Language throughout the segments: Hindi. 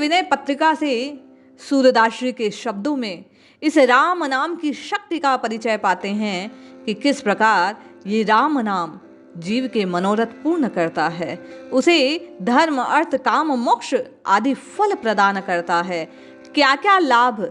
विनय पत्रिका से सूरदास जी के शब्दों में इस राम नाम की शक्ति का परिचय पाते हैं कि किस प्रकार ये राम नाम जीव के मनोरथ पूर्ण करता है, उसे धर्म अर्थ काम मोक्ष आदि फल प्रदान करता है। क्या क्या लाभ,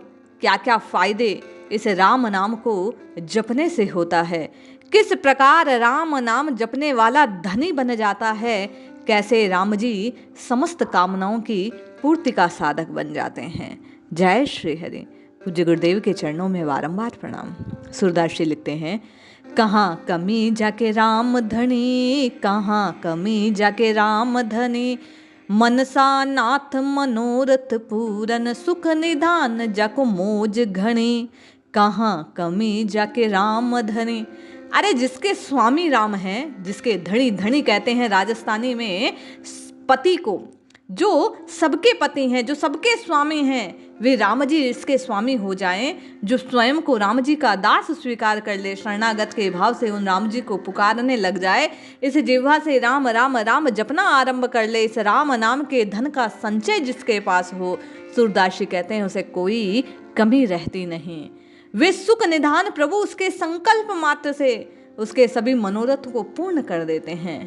क्या क्या फायदे इस राम नाम को जपने से होता है, किस प्रकार राम नाम जपने वाला धनी बन जाता है, कैसे राम जी समस्त कामनाओं की पूर्ति का साधक बन जाते हैं। जय श्री हरि। पूज्य गुरुदेव के चरणों में बारंबार प्रणाम। सूरदास जी लिखते हैं, कहाँ कमी जाके राम धनी, कहाँ कमी जाके राम धनी, मनसा नाथ मनोरथ पूरन, सुख निधान जाको मोज घनी। कहाँ कमी जाके राम धनी, अरे जिसके स्वामी राम हैं, जिसके धनी, धनी कहते हैं राजस्थानी में पति को, जो सबके पति हैं, जो सबके स्वामी हैं, वे राम जी इसके स्वामी हो जाएं, जो स्वयं को राम जी का दास स्वीकार कर ले, शरणागत के भाव से उन राम जी को पुकारने लग जाए, इस जिह्वा से राम राम राम जपना आरंभ कर ले, इस राम नाम के धन का संचय जिसके पास हो, सूरदास जी कहते हैं उसे कोई कमी रहती नहीं। वे सुख निधान प्रभु उसके संकल्प मात्र से उसके सभी मनोरथ को पूर्ण कर देते हैं।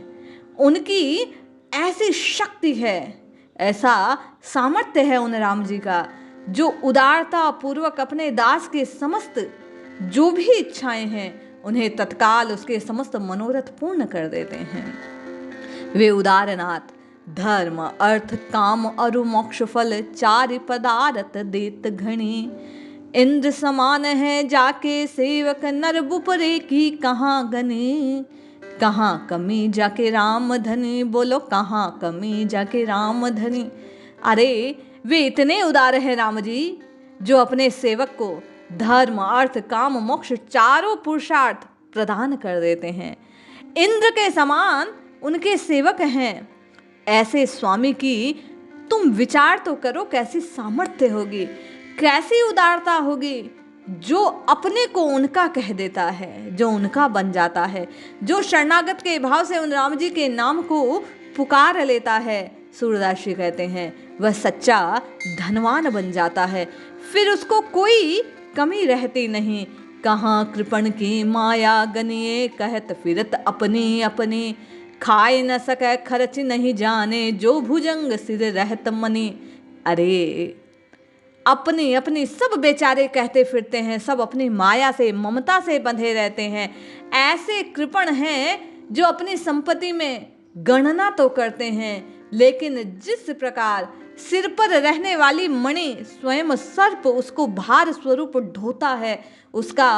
उनकी ऐसी शक्ति है, ऐसा सामर्थ्य है उन राम जी का, जो उदारता पूर्वक अपने दास के समस्त जो भी इच्छाएं हैं उन्हें तत्काल उसके समस्त मनोरथ पूर्ण कर देते हैं। वे उदारनाथ धर्म अर्थ काम अरु मोक्ष फल चारि पदारथ देत घनी। इंद्र समान है जाके सेवक नर बुपरे की कहाँ गनी। कहाँ कमी जाके राम धनी, बोलो कहाँ कमी जाके राम धनी। अरे वे इतने उदार हैं राम जी, जो अपने सेवक को धर्म अर्थ काम मोक्ष चारों पुरुषार्थ प्रदान कर देते हैं। इंद्र के समान उनके सेवक हैं। ऐसे स्वामी की तुम विचार तो करो, कैसी सामर्थ्य होगी, कैसी उदारता होगी, जो अपने को उनका कह देता है, जो उनका बन जाता है, जो शरणागत के भाव से उन राम जी के नाम को पुकार लेता है। सूरदास जी कहते हैं वह सच्चा धनवान बन जाता है, फिर उसको कोई कमी रहती नहीं। कहाँ कृपण की माया गनिए, कहत फिरत अपनी अपनी, खाए न सके खर्च नहीं जाने, जो भुजंग सिर रहत मनी। अरे अपनी अपनी सब बेचारे कहते फिरते हैं, सब अपनी माया से ममता से बंधे रहते हैं। ऐसे कृपण हैं जो अपनी संपत्ति में गणना तो करते हैं, लेकिन जिस प्रकार सिर पर रहने वाली मणि स्वयं सर्प उसको भार स्वरूप ढोता है, उसका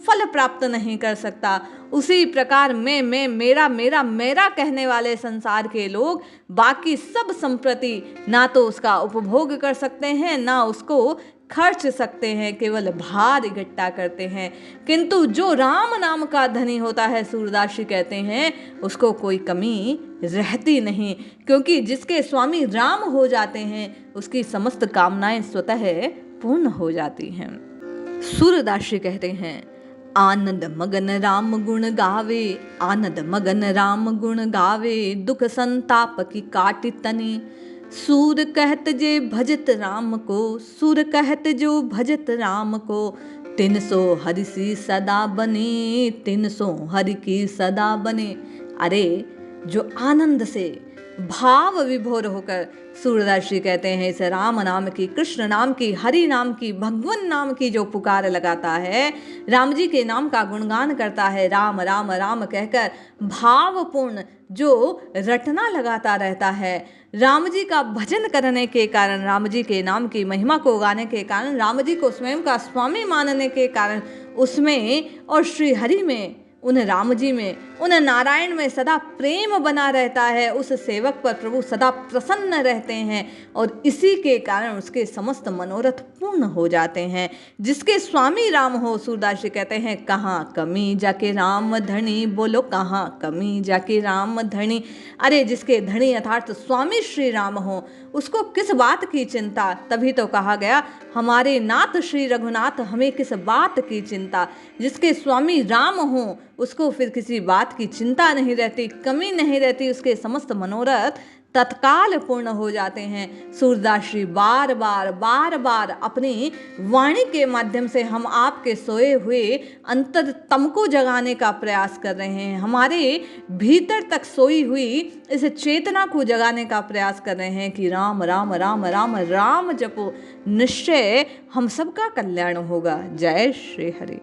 फल प्राप्त नहीं कर सकता, उसी प्रकार मैं मेरा मेरा मेरा कहने वाले संसार के लोग बाकी सब संपत्ति ना तो उसका उपभोग कर सकते हैं, ना उसको खर्च सकते हैं, केवल भार इकट्ठा करते हैं। किंतु जो राम नाम का धनी होता है, सूरदास जी कहते हैं उसको कोई कमी रहती नहीं, क्योंकि जिसके स्वामी राम हो जाते हैं उसकी समस्त कामनाएं स्वतः पूर्ण हो जाती हैं। सूरदास जी कहते हैं आनंद मगन राम गुण गावे, आनंद मगन राम गुण गावे, दुख संताप की काटी तनी। सूर कहत जे भजत राम को, सूर कहत जो भजत राम को, 300 हरि सी सदा बने, 300 हरि की सदा बने। अरे जो आनंद से भाव विभोर होकर सूरदास जी कहते हैं इस राम नाम की, कृष्ण नाम की, हरि नाम की, भगवान नाम की जो पुकार लगाता है, राम जी के नाम का गुणगान करता है, राम राम राम कहकर भावपूर्ण जो रटना लगाता रहता है, राम जी का भजन करने के कारण, राम जी के नाम की महिमा को गाने के कारण, राम जी को स्वयं का स्वामी मानने के कारण, उसमें और श्री हरि में, उन राम जी में, उन नारायण में सदा प्रेम बना रहता है। उस सेवक पर प्रभु सदा प्रसन्न रहते हैं और इसी के कारण उसके समस्त मनोरथ पूर्ण हो जाते हैं। जिसके स्वामी राम हो, सूरदास जी कहते हैं कहाँ कमी जाके राम धनी, बोलो कहाँ कमी जाके राम धनी। अरे जिसके धनी अर्थात स्वामी श्री राम हो, उसको किस बात की चिंता। तभी तो कहा गया हमारे नाथ श्री रघुनाथ हमें किस बात की चिंता। जिसके स्वामी राम हो उसको फिर किसी बात की चिंता नहीं रहती, कमी नहीं रहती, उसके समस्त मनोरथ तत्काल पूर्ण हो जाते हैं। सूरदास जी बार बार अपनी वाणी के माध्यम से हम आपके सोए हुए अंतरतम को जगाने का प्रयास कर रहे हैं, हमारे भीतर तक सोई हुई इस चेतना को जगाने का प्रयास कर रहे हैं कि राम राम राम राम राम जपो, निश्चय हम सबका कल्याण होगा। जय श्री हरि।